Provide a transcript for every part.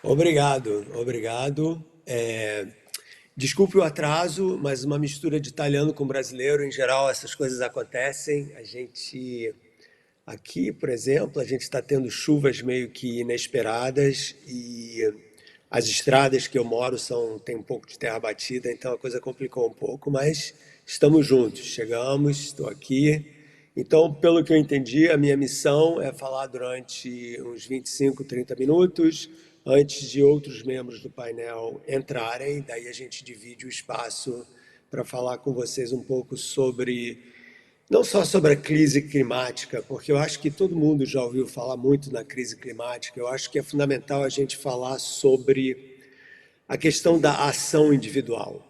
Obrigado, obrigado. Desculpe o atraso, mas uma mistura de italiano com brasileiro, em geral, essas coisas acontecem. Aqui, por exemplo, a gente está tendo chuvas meio que inesperadas e as estradas que eu moro têm um pouco de terra batida, então a coisa complicou um pouco, mas estamos juntos, chegamos, estou aqui. Então, pelo que eu entendi, a minha missão é falar durante uns 25, 30 minutos, antes de outros membros do painel entrarem, daí a gente divide o espaço para falar com vocês um pouco sobre, não só sobre a crise climática, porque eu acho que todo mundo já ouviu falar muito na crise climática, eu acho que é fundamental a gente falar sobre a questão da ação individual,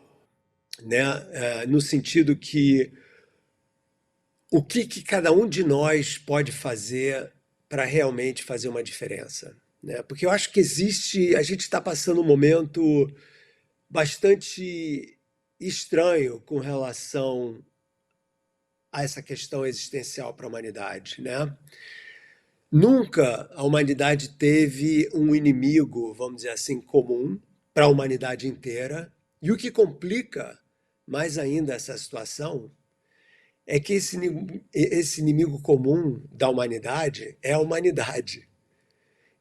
né? No sentido que que cada um de nós pode fazer para realmente fazer uma diferença, né? Porque eu acho que a gente está passando um momento bastante estranho com relação a essa questão existencial para a humanidade, né? Nunca a humanidade teve um inimigo, vamos dizer assim, comum para a humanidade inteira. E o que complica mais ainda essa situação é que esse inimigo comum da humanidade é a humanidade.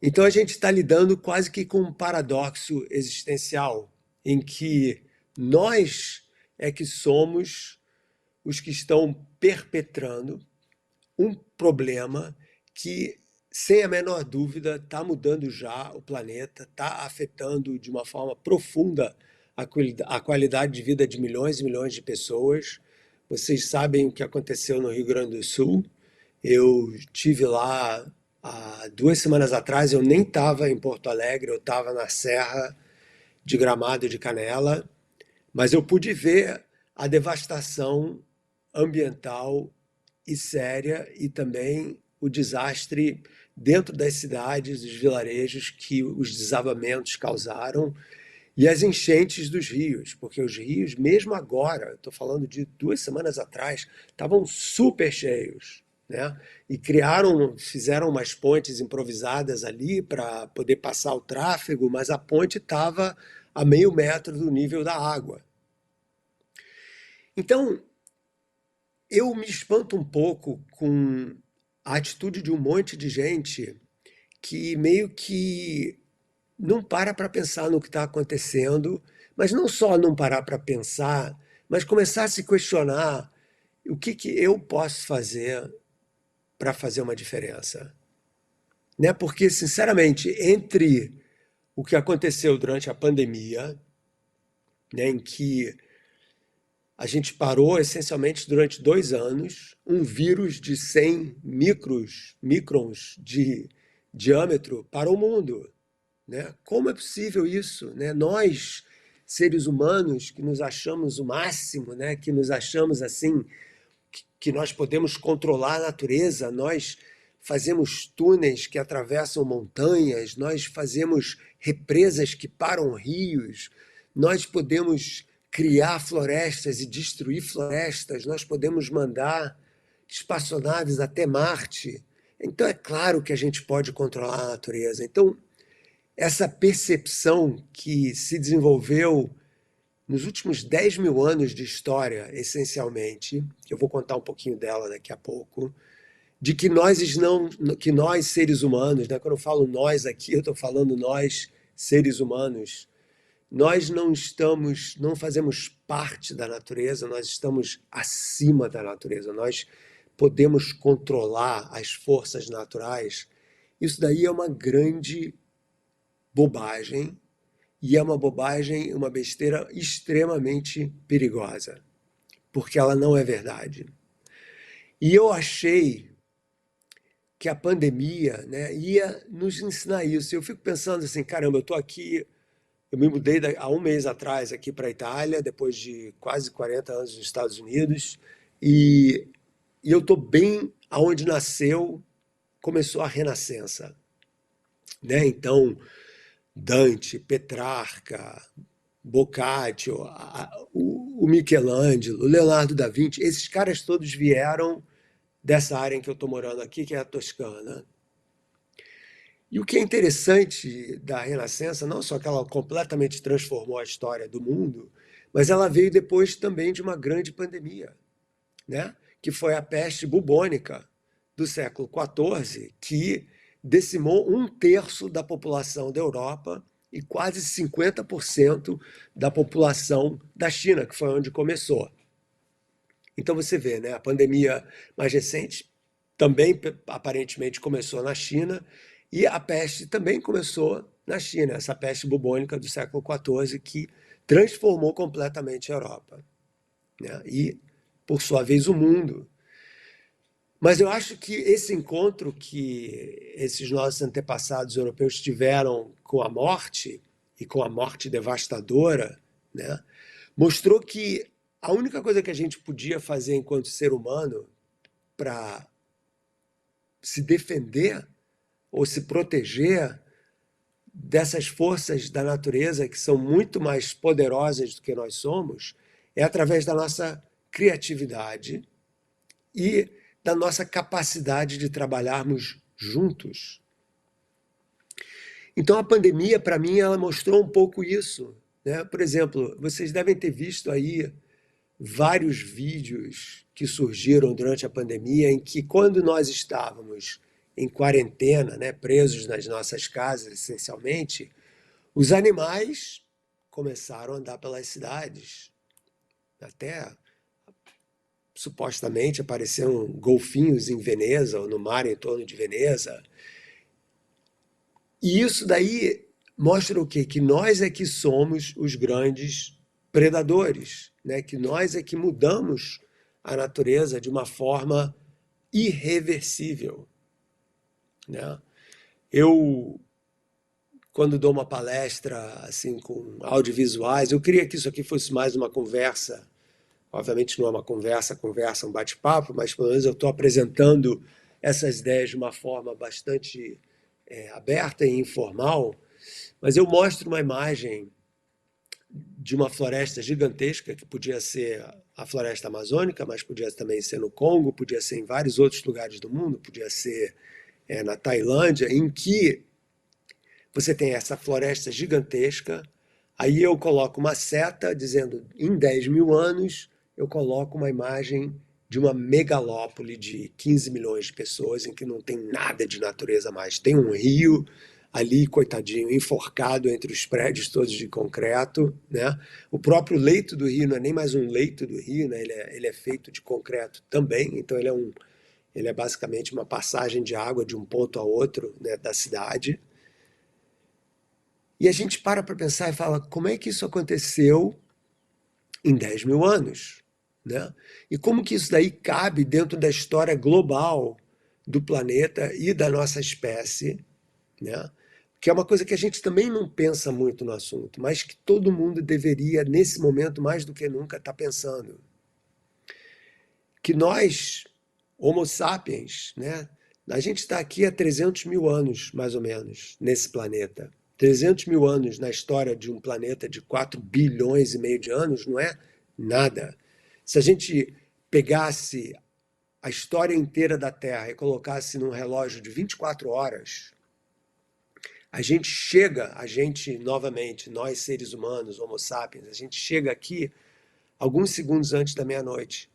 Então a gente está lidando quase que com um paradoxo existencial, em que nós é que somos os que estão perpetrando um problema que, sem a menor dúvida, está mudando já o planeta, está afetando de uma forma profunda a qualidade de vida de milhões e milhões de pessoas. Vocês sabem o que aconteceu no Rio Grande do Sul. Eu tive lá há 2 semanas atrás, eu nem estava em Porto Alegre, eu estava na Serra de Gramado de Canela, mas eu pude ver a devastação ambiental e séria e também o desastre dentro das cidades, dos vilarejos que os desabamentos causaram e as enchentes dos rios, porque os rios, mesmo agora, estou falando de 2 semanas atrás, estavam super cheios, né? E fizeram umas pontes improvisadas ali para poder passar o tráfego, mas a ponte estava a meio metro do nível da água. Então, eu me espanto um pouco com a atitude de um monte de gente que meio que não para pensar no que está acontecendo, mas não só não parar para pensar, mas começar a se questionar o que eu posso fazer para fazer uma diferença. Né? Porque, sinceramente, entre o que aconteceu durante a pandemia, né, em que a gente parou essencialmente durante 2 anos, um vírus de 100 microns de diâmetro para o mundo. Né? Como é possível isso? Né? Nós, seres humanos, que nos achamos o máximo, né? Que nos achamos assim, que nós podemos controlar a natureza, nós fazemos túneis que atravessam montanhas, nós fazemos represas que param rios, nós podemos criar florestas e destruir florestas, nós podemos mandar espaçonaves até Marte. Então é claro que a gente pode controlar a natureza. Então, essa percepção que se desenvolveu nos últimos 10 mil anos de história, essencialmente, que eu vou contar um pouquinho dela daqui a pouco, de que nós seres humanos, né, quando eu falo nós aqui, eu estou falando nós seres humanos, nós não fazemos parte da natureza, nós estamos acima da natureza, nós podemos controlar as forças naturais. Isso daí é uma grande bobagem, e é uma bobagem, uma besteira extremamente perigosa, porque ela não é verdade. E eu achei que a pandemia, né, ia nos ensinar isso. Eu fico pensando assim, caramba, eu estou aqui, eu me mudei há um mês atrás aqui para a Itália, depois de quase 40 anos nos Estados Unidos, e, e eu estou bem aonde começou a Renascença. Né? Então, Dante, Petrarca, Boccaccio, o Michelangelo, o Leonardo da Vinci, esses caras todos vieram dessa área em que eu estou morando aqui, que é a Toscana. E o que é interessante da Renascença, não só que ela completamente transformou a história do mundo, mas ela veio depois também de uma grande pandemia, né? Que foi a peste bubônica do século XIV, que decimou um terço da população da Europa e quase 50% da população da China, que foi onde começou. Então você vê, né, a pandemia mais recente também aparentemente começou na China e a peste também começou na China, essa peste bubônica do século XIV que transformou completamente a Europa, né? E, por sua vez, o mundo. Mas eu acho que esse encontro que esses nossos antepassados europeus tiveram com a morte, e com a morte devastadora, né, mostrou que a única coisa que a gente podia fazer enquanto ser humano para se defender ou se proteger dessas forças da natureza que são muito mais poderosas do que nós somos é através da nossa criatividade e da nossa capacidade de trabalharmos juntos. Então a pandemia, para mim, ela mostrou um pouco isso, né? Por exemplo, vocês devem ter visto aí vários vídeos que surgiram durante a pandemia em que, quando nós estávamos em quarentena, né, presos nas nossas casas, essencialmente, os animais começaram a andar pelas cidades. Até supostamente apareceram golfinhos em Veneza ou no mar em torno de Veneza. E isso daí mostra o quê? Que nós é que somos os grandes predadores, né? Que nós é que mudamos a natureza de uma forma irreversível, né? Eu, quando dou uma palestra assim com audiovisuais, eu queria que isso aqui fosse mais uma conversa. Obviamente não é uma conversa, um bate-papo, mas pelo menos eu estou apresentando essas ideias de uma forma bastante aberta e informal. Mas eu mostro uma imagem de uma floresta gigantesca, que podia ser a floresta amazônica, mas podia também ser no Congo, podia ser em vários outros lugares do mundo, podia ser na Tailândia, em que você tem essa floresta gigantesca, aí eu coloco uma seta dizendo, em 10 mil anos, eu coloco uma imagem de uma megalópole de 15 milhões de pessoas, em que não tem nada de natureza mais. Tem um rio ali, coitadinho, enforcado entre os prédios todos de concreto, né? O próprio leito do rio não é nem mais um leito do rio, né? Ele é feito de concreto também, então ele é basicamente uma passagem de água de um ponto a outro, né, da cidade. E a gente para pensar e fala, como é que isso aconteceu em 10 mil anos? Né? E como que isso daí cabe dentro da história global do planeta e da nossa espécie, né? Que é uma coisa que a gente também não pensa muito no assunto, mas que todo mundo deveria, nesse momento, mais do que nunca, estar pensando. Que nós, Homo sapiens, né? A gente está aqui há 300 mil anos, mais ou menos, nesse planeta. 300 mil anos na história de um planeta de 4 bilhões e meio de anos não é nada. Se a gente pegasse a história inteira da Terra e colocasse num relógio de 24 horas, a gente novamente, nós seres humanos, Homo sapiens, a gente chega aqui alguns segundos antes da meia-noite.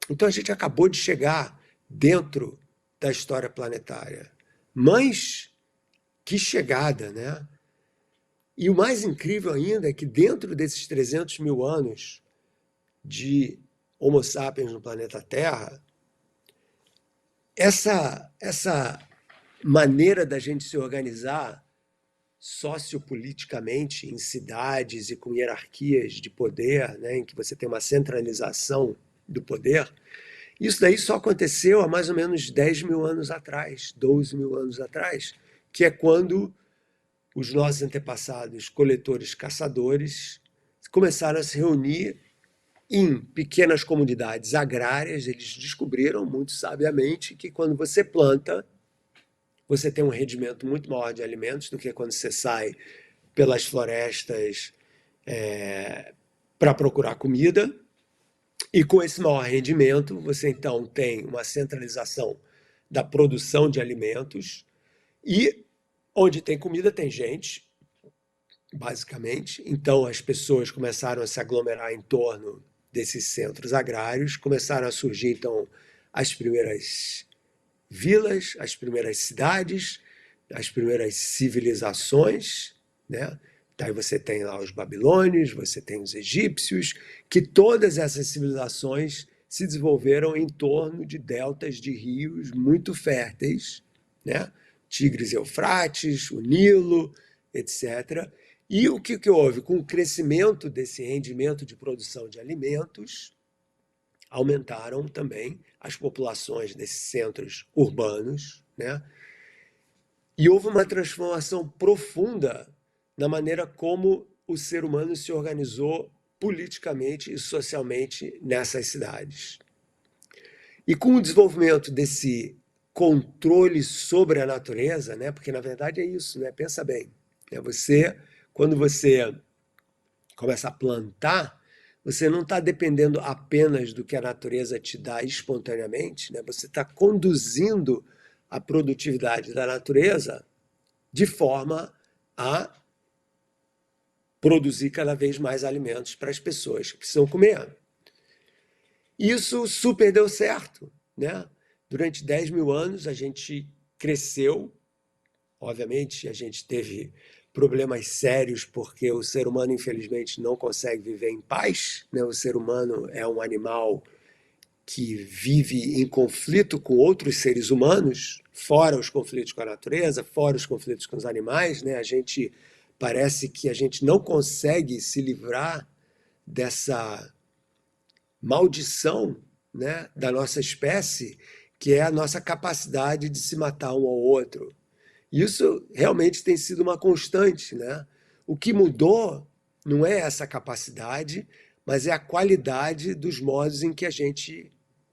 Então a gente acabou de chegar dentro da história planetária. Mas que chegada, né? E o mais incrível ainda é que dentro desses 300 mil anos de Homo sapiens no planeta Terra, essa maneira da gente se organizar sociopoliticamente em cidades e com hierarquias de poder, né, em que você tem uma centralização do poder, isso daí só aconteceu há mais ou menos 10 mil anos atrás, 12 mil anos atrás, que é quando os nossos antepassados, coletores, caçadores, começaram a se reunir em pequenas comunidades agrárias. Eles descobriram, muito sabiamente, que quando você planta, você tem um rendimento muito maior de alimentos do que quando você sai pelas florestas para procurar comida. E com esse maior rendimento, você então tem uma centralização da produção de alimentos e Onde tem comida tem gente, basicamente. Então as pessoas começaram a se aglomerar em torno desses centros agrários, começaram a surgir então as primeiras vilas, as primeiras cidades, as primeiras civilizações, né? Daí você tem lá os babilônios, você tem os egípcios, que todas essas civilizações se desenvolveram em torno de deltas de rios muito férteis, né? Tigres e Eufrates, o Nilo, etc. E o que houve? Com o crescimento desse rendimento de produção de alimentos, aumentaram também as populações desses centros urbanos, né? E houve uma transformação profunda na maneira como o ser humano se organizou politicamente e socialmente nessas cidades. E com o desenvolvimento desse controle sobre a natureza, né? Porque na verdade é isso, né? Pensa bem, né? Quando você começa a plantar, você não está dependendo apenas do que a natureza te dá espontaneamente, né? Você está conduzindo a produtividade da natureza de forma a produzir cada vez mais alimentos para as pessoas que precisam comer. Isso super deu certo, né? Durante 10 mil anos a gente cresceu, obviamente a gente teve problemas sérios porque o ser humano infelizmente não consegue viver em paz, né? O ser humano é um animal que vive em conflito com outros seres humanos, fora os conflitos com a natureza, fora os conflitos com os animais, né? A gente parece que a gente não consegue se livrar dessa maldição, né, da nossa espécie, que é a nossa capacidade de se matar um ao outro. Isso realmente tem sido uma constante, né? O que mudou não é essa capacidade, mas é a qualidade dos modos em que a gente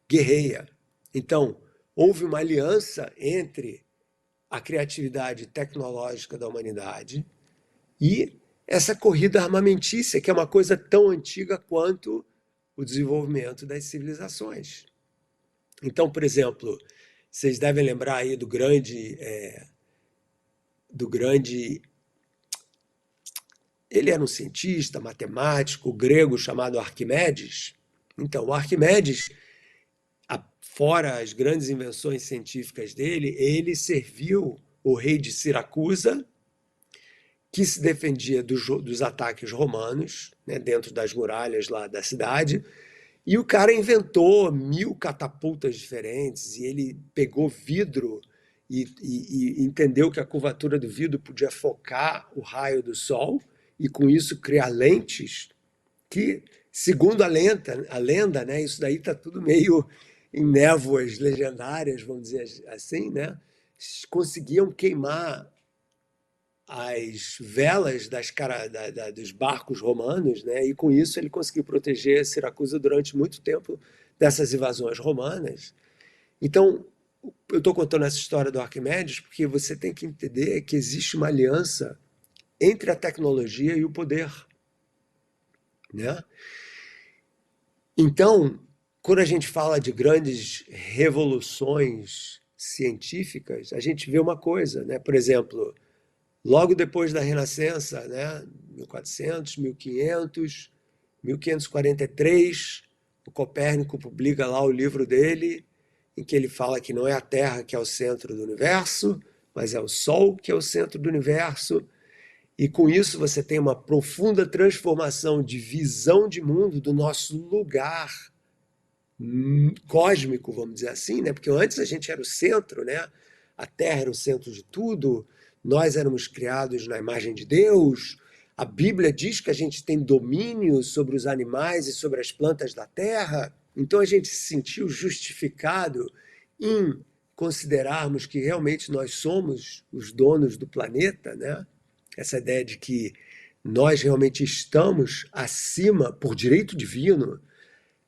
guerreia. Então, houve uma aliança entre a criatividade tecnológica da humanidade e essa corrida armamentícia, que é uma coisa tão antiga quanto o desenvolvimento das civilizações. Então, por exemplo, vocês devem lembrar aí do grande. Ele era um cientista, matemático grego chamado Arquimedes. Então, o Arquimedes, fora as grandes invenções científicas dele, ele serviu o rei de Siracusa, que se defendia dos ataques romanos, né, dentro das muralhas lá da cidade, e o cara inventou 1000 catapultas diferentes, e ele pegou vidro e entendeu que a curvatura do vidro podia focar o raio do sol, e com isso criar lentes que, segundo a lenda, né, isso daí está tudo meio em névoas legendárias, vamos dizer assim, né, conseguiam queimar as velas dos barcos romanos, né? E com isso ele conseguiu proteger Siracusa durante muito tempo dessas invasões romanas. Então, eu estou contando essa história do Arquimedes porque você tem que entender que existe uma aliança entre a tecnologia e o poder, né? Então, quando a gente fala de grandes revoluções científicas, a gente vê uma coisa, né? Por exemplo, logo depois da Renascença, né, 1400, 1500, 1543, o Copérnico publica lá o livro dele, em que ele fala que não é a Terra que é o centro do universo, mas é o Sol que é o centro do universo. E com isso você tem uma profunda transformação de visão de mundo do nosso lugar cósmico, vamos dizer assim, né? Porque antes a gente era o centro, né? A Terra era o centro de tudo, nós éramos criados na imagem de Deus. A Bíblia diz que a gente tem domínio sobre os animais e sobre as plantas da terra. Então a gente se sentiu justificado em considerarmos que realmente nós somos os donos do planeta, né? Essa ideia de que nós realmente estamos acima, por direito divino,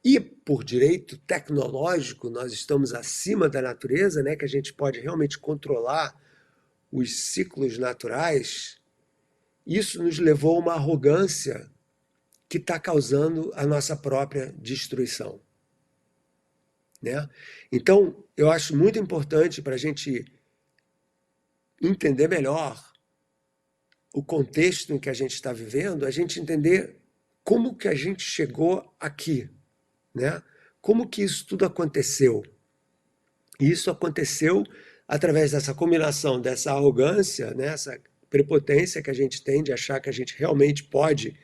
e por direito tecnológico, nós estamos acima da natureza, né? Que a gente pode realmente controlar os ciclos naturais. Isso nos levou a uma arrogância que está causando a nossa própria destruição, né? Então, eu acho muito importante para a gente entender melhor o contexto em que a gente está vivendo, a gente entender como que a gente chegou aqui, né? Como que isso tudo aconteceu. E isso aconteceu através dessa combinação dessa arrogância, né? Essa prepotência que a gente tem de achar que a gente realmente pode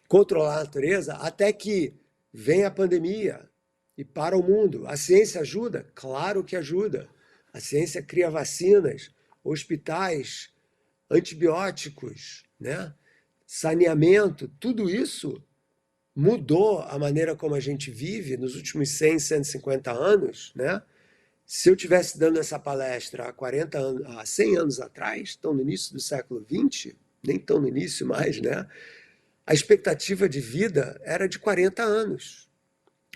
controlar a natureza, até que vem a pandemia e para o mundo. A ciência ajuda? Claro que ajuda. A ciência cria vacinas, hospitais, antibióticos, né? Saneamento, tudo isso mudou a maneira como a gente vive nos últimos 100, 150 anos, né? Se eu tivesse dando essa palestra há 40 anos, há 100 anos atrás, tão no início do século XX, nem tão no início mais, né? A expectativa de vida era de 40 anos.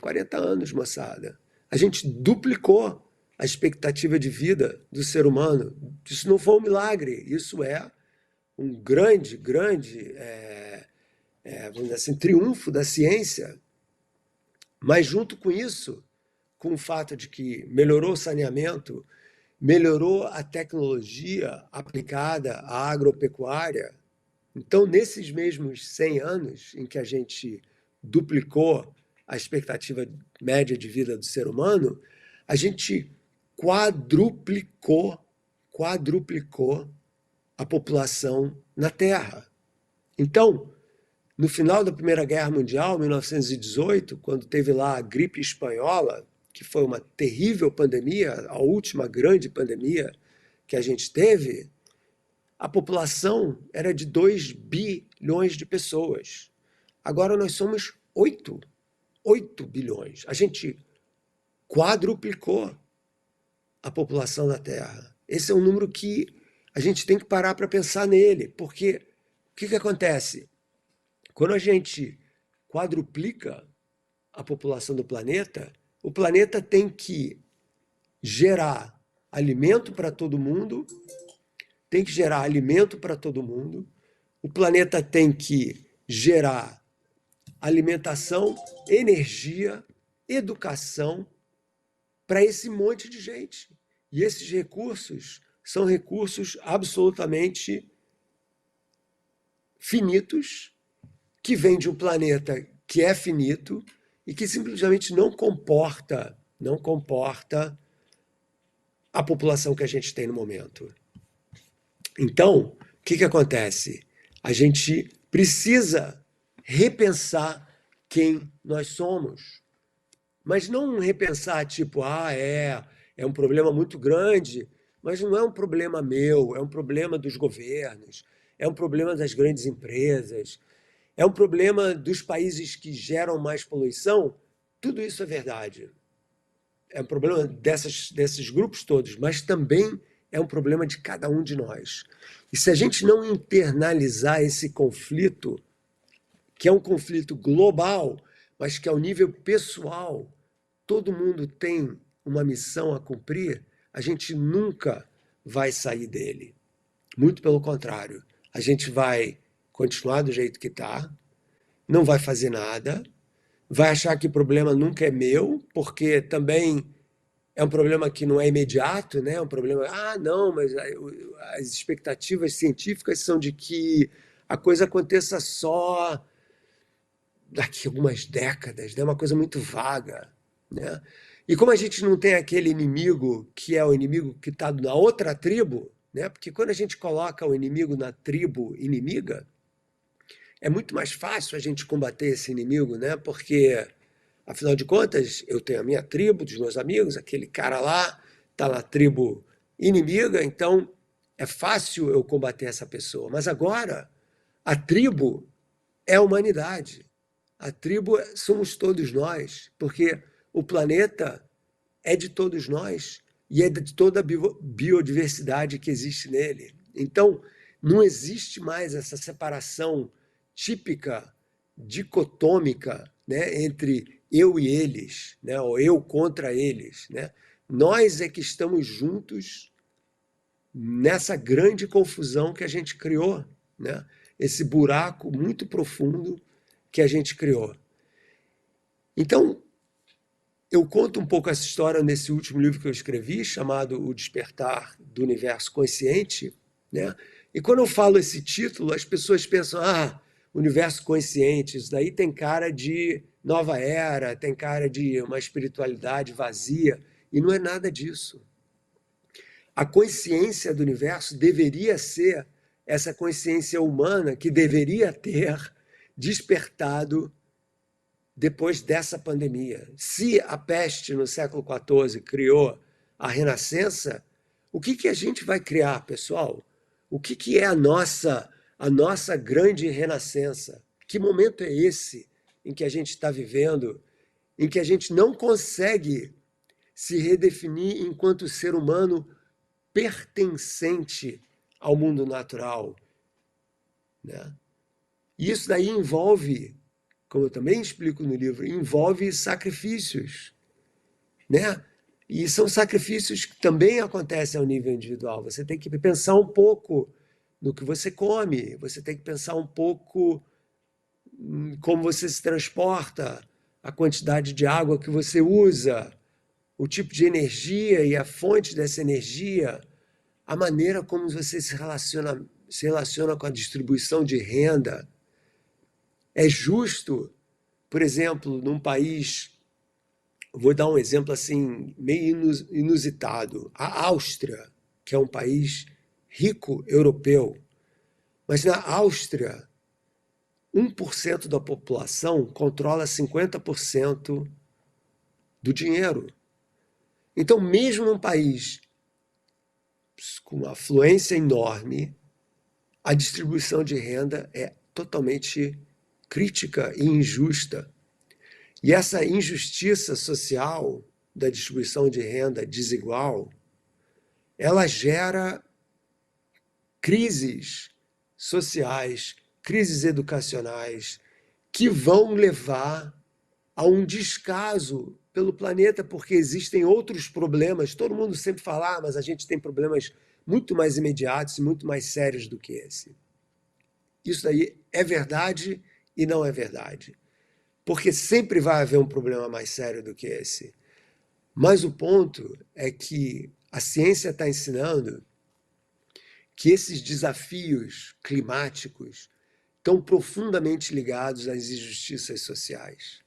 40 anos, moçada. A gente duplicou a expectativa de vida do ser humano. Isso não foi um milagre, isso é um grande, vamos dizer assim, triunfo da ciência. Mas junto com isso, com o fato de que melhorou o saneamento, melhorou a tecnologia aplicada à agropecuária. Então, nesses mesmos 100 anos em que a gente duplicou a expectativa média de vida do ser humano, a gente quadruplicou a população na Terra. Então, no final da Primeira Guerra Mundial, 1918, quando teve lá a gripe espanhola, que foi uma terrível pandemia, a última grande pandemia que a gente teve, a população era de 2 bilhões de pessoas. Agora nós somos 8 bilhões. A gente quadruplicou a população da Terra. Esse é um número que a gente tem que parar para pensar nele, porque o que acontece? Quando a gente quadruplica a população do planeta, o planeta tem que gerar alimento para todo mundo, o planeta tem que gerar alimentação, energia, educação para esse monte de gente. E esses recursos são recursos absolutamente finitos, que vêm de um planeta que é finito e que simplesmente não comporta a população que a gente tem no momento. Então, o que acontece? A gente precisa repensar quem nós somos. Mas não repensar tipo, é um problema muito grande, mas não é um problema meu, é um problema dos governos, é um problema das grandes empresas, é um problema dos países que geram mais poluição. Tudo isso é verdade. É um problema desses grupos todos, mas também é um problema de cada um de nós. E se a gente não internalizar esse conflito, que é um conflito global, mas que ao nível pessoal, todo mundo tem uma missão a cumprir, a gente nunca vai sair dele. Muito pelo contrário, a gente vai continuar do jeito que está, não vai fazer nada, vai achar que o problema nunca é meu, porque também é um problema que não é imediato, né? É um problema, não, mas as expectativas científicas são de que a coisa aconteça só daqui a algumas décadas, né? Uma coisa muito vaga, né? E como a gente não tem aquele inimigo que é o inimigo que está na outra tribo, né? Porque quando a gente coloca o inimigo na tribo inimiga, é muito mais fácil a gente combater esse inimigo, né? Porque, afinal de contas, eu tenho a minha tribo, dos meus amigos, aquele cara lá está na tribo inimiga, então é fácil eu combater essa pessoa. Mas agora, a tribo é a humanidade. A tribo somos todos nós, porque o planeta é de todos nós e é de toda a biodiversidade que existe nele. Então, não existe mais essa separação típica, dicotômica, né, entre eu e eles, né, ou eu contra eles, né? Nós é que estamos juntos nessa grande confusão que a gente criou, né? Esse buraco muito profundo que a gente criou. Então, eu conto um pouco essa história nesse último livro que eu escrevi, chamado O Despertar do Universo Consciente, né? E quando eu falo esse título, as pessoas pensam, universo consciente, isso daí tem cara de nova era, tem cara de uma espiritualidade vazia, e não é nada disso. A consciência do universo deveria ser essa consciência humana que deveria ter despertado depois dessa pandemia. Se a peste no século XIV criou a Renascença, o que a gente vai criar, pessoal? O que é a nossa grande renascença? Que momento é esse em que a gente está vivendo, em que a gente não consegue se redefinir enquanto ser humano pertencente ao mundo natural, né? E isso daí envolve, como eu também explico no livro, envolve sacrifícios, né? E são sacrifícios que também acontecem ao nível individual. Você tem que pensar um pouco no que você come, você tem que pensar um pouco em como você se transporta, a quantidade de água que você usa, o tipo de energia e a fonte dessa energia, a maneira como você se relaciona com a distribuição de renda. É justo, por exemplo, num país, vou dar um exemplo assim, meio inusitado, a Áustria, que é um país rico europeu, mas na Áustria, 1% da população controla 50% do dinheiro. Então, mesmo num país com uma afluência enorme, a distribuição de renda é totalmente crítica e injusta. E essa injustiça social da distribuição de renda desigual, ela gera crises sociais, crises educacionais, que vão levar a um descaso pelo planeta, porque existem outros problemas. Todo mundo sempre fala, mas a gente tem problemas muito mais imediatos e muito mais sérios do que esse. Isso aí é verdade e não é verdade. Porque sempre vai haver um problema mais sério do que esse. Mas o ponto é que a ciência está ensinando que esses desafios climáticos estão profundamente ligados às injustiças sociais,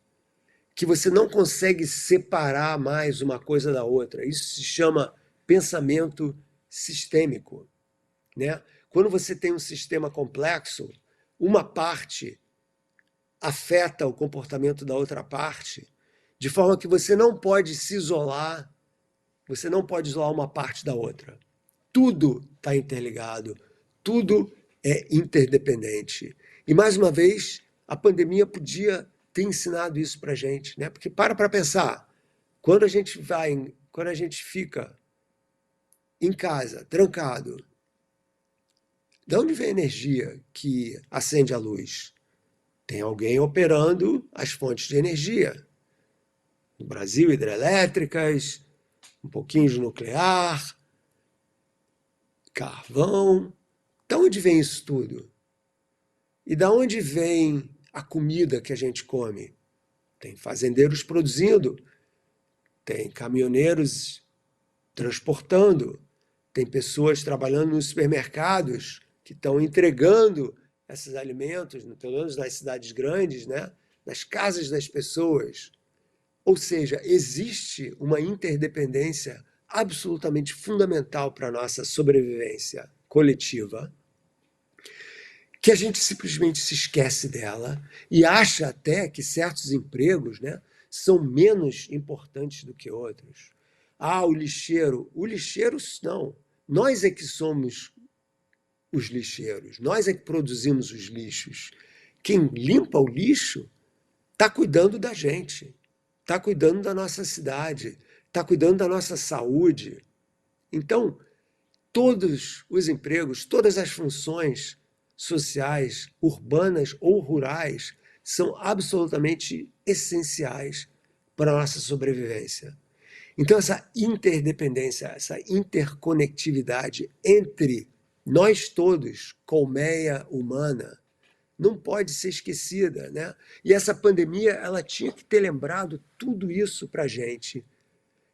que você não consegue separar mais uma coisa da outra. Isso se chama pensamento sistêmico, né? Quando você tem um sistema complexo, uma parte afeta o comportamento da outra parte, de forma que você não pode se isolar, você não pode isolar uma parte da outra. Tudo está interligado, tudo é interdependente. E, mais uma vez, a pandemia podia ter ensinado isso para a gente, né? Porque para pensar, quando a gente fica em casa, trancado, de onde vem a energia que acende a luz? Tem alguém operando as fontes de energia. No Brasil, hidrelétricas, um pouquinho de nuclear, carvão. De onde vem isso tudo? E de onde vem a comida que a gente come? Tem fazendeiros produzindo, tem caminhoneiros transportando, tem pessoas trabalhando nos supermercados que estão entregando esses alimentos, pelo menos nas cidades grandes, né? Nas casas das pessoas. Ou seja, existe uma interdependência absolutamente fundamental para a nossa sobrevivência coletiva, que a gente simplesmente se esquece dela e acha até que certos empregos, né, são menos importantes do que outros. O lixeiro. O lixeiro, não. Nós é que somos os lixeiros, nós é que produzimos os lixos. Quem limpa o lixo está cuidando da gente, está cuidando da nossa cidade, está cuidando da nossa saúde. Então, todos os empregos, todas as funções sociais, urbanas ou rurais, são absolutamente essenciais para a nossa sobrevivência. Então, essa interdependência, essa interconectividade entre nós todos, colmeia humana, não pode ser esquecida, né? E essa pandemia, ela tinha que ter lembrado tudo isso para a gente.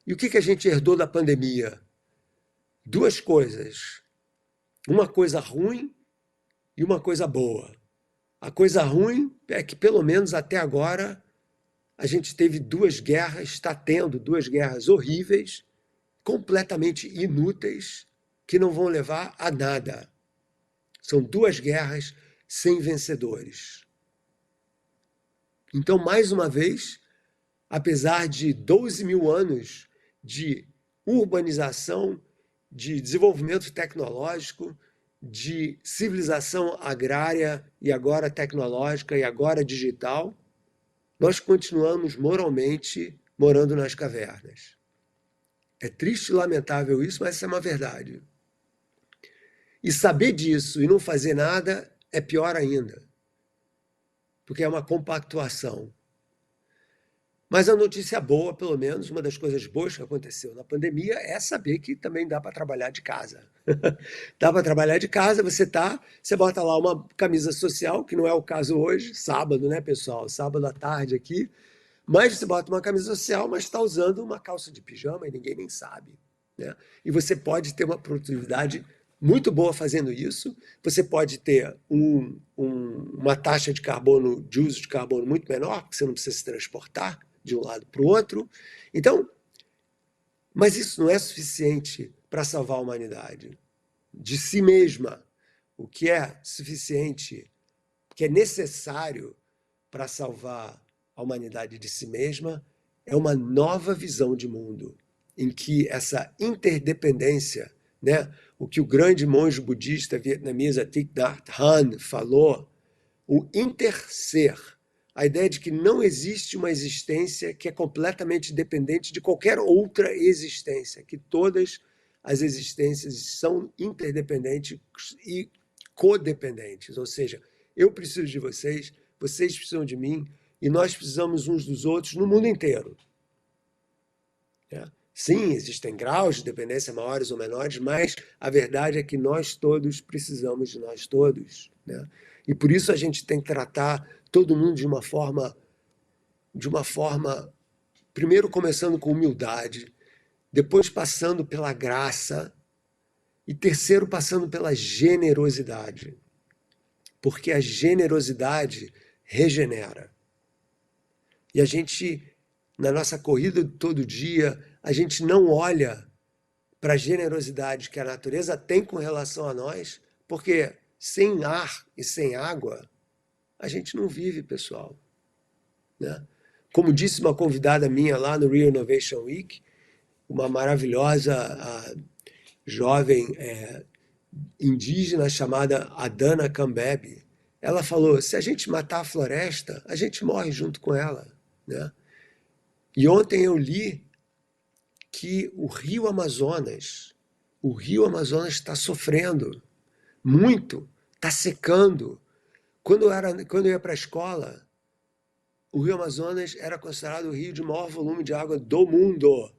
E o que a gente herdou da pandemia? Duas coisas. uma coisa ruim e uma coisa boa. A coisa ruim é que, pelo menos até agora, a gente teve duas guerras, está tendo duas guerras horríveis, completamente inúteis, que não vão levar a nada. São duas guerras sem vencedores. Então, mais uma vez, apesar de 12 mil anos de urbanização, de desenvolvimento tecnológico, de civilização agrária e agora tecnológica e agora digital, nós continuamos moralmente morando nas cavernas. É triste e lamentável isso, mas essa é uma verdade. E saber disso e não fazer nada é pior ainda, porque é uma compactuação. Mas a notícia boa, pelo menos, uma das coisas boas que aconteceu na pandemia é saber que também dá para trabalhar de casa. Dá para trabalhar de casa, você bota lá uma camisa social, que não é o caso hoje, sábado, né, pessoal? Sábado à tarde aqui. Mas você bota uma camisa social, mas está usando uma calça de pijama e ninguém nem sabe, né? E você pode ter uma produtividade muito boa fazendo isso. Você pode ter uma taxa de carbono, de uso de carbono muito menor, porque você não precisa se transportar de um lado para o outro. Então, mas isso não é suficiente para salvar a humanidade de si mesma. O que é suficiente, o que é necessário para salvar a humanidade de si mesma é uma nova visão de mundo, em que essa interdependência, né, o que o grande monge budista vietnamita Thich Nhat Hanh falou, o interser, a ideia de que não existe uma existência que é completamente dependente de qualquer outra existência, que todas as existências são interdependentes e codependentes, ou seja, eu preciso de vocês, vocês precisam de mim, e nós precisamos uns dos outros no mundo inteiro. Sim, existem graus de dependência maiores ou menores, mas a verdade é que nós todos precisamos de nós todos, né? E por isso a gente tem que tratar todo mundo de uma forma, primeiro começando com humildade, depois passando pela graça e terceiro passando pela generosidade, porque a generosidade regenera. E a gente, na nossa corrida de todo dia, a gente não olha para a generosidade que a natureza tem com relação a nós, porque sem ar e sem água, a gente não vive, pessoal, né? Como disse uma convidada minha lá no Rio Innovation Week, uma maravilhosa jovem indígena chamada Adana Kambebe, ela falou, se a gente matar a floresta, a gente morre junto com ela, né? E ontem eu li que o Rio Amazonas está sofrendo muito, está secando. Quando eu ia para a escola, o Rio Amazonas era considerado o rio de maior volume de água do mundo.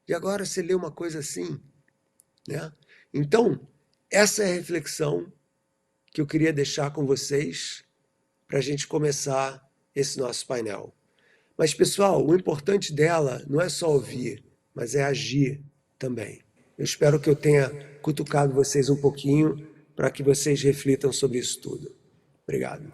E agora você lê uma coisa assim, né? Então, essa é a reflexão que eu queria deixar com vocês para a gente começar esse nosso painel. Mas, pessoal, o importante dela não é só ouvir, mas é agir também. Eu espero que eu tenha cutucado vocês um pouquinho para que vocês reflitam sobre isso tudo. Obrigado.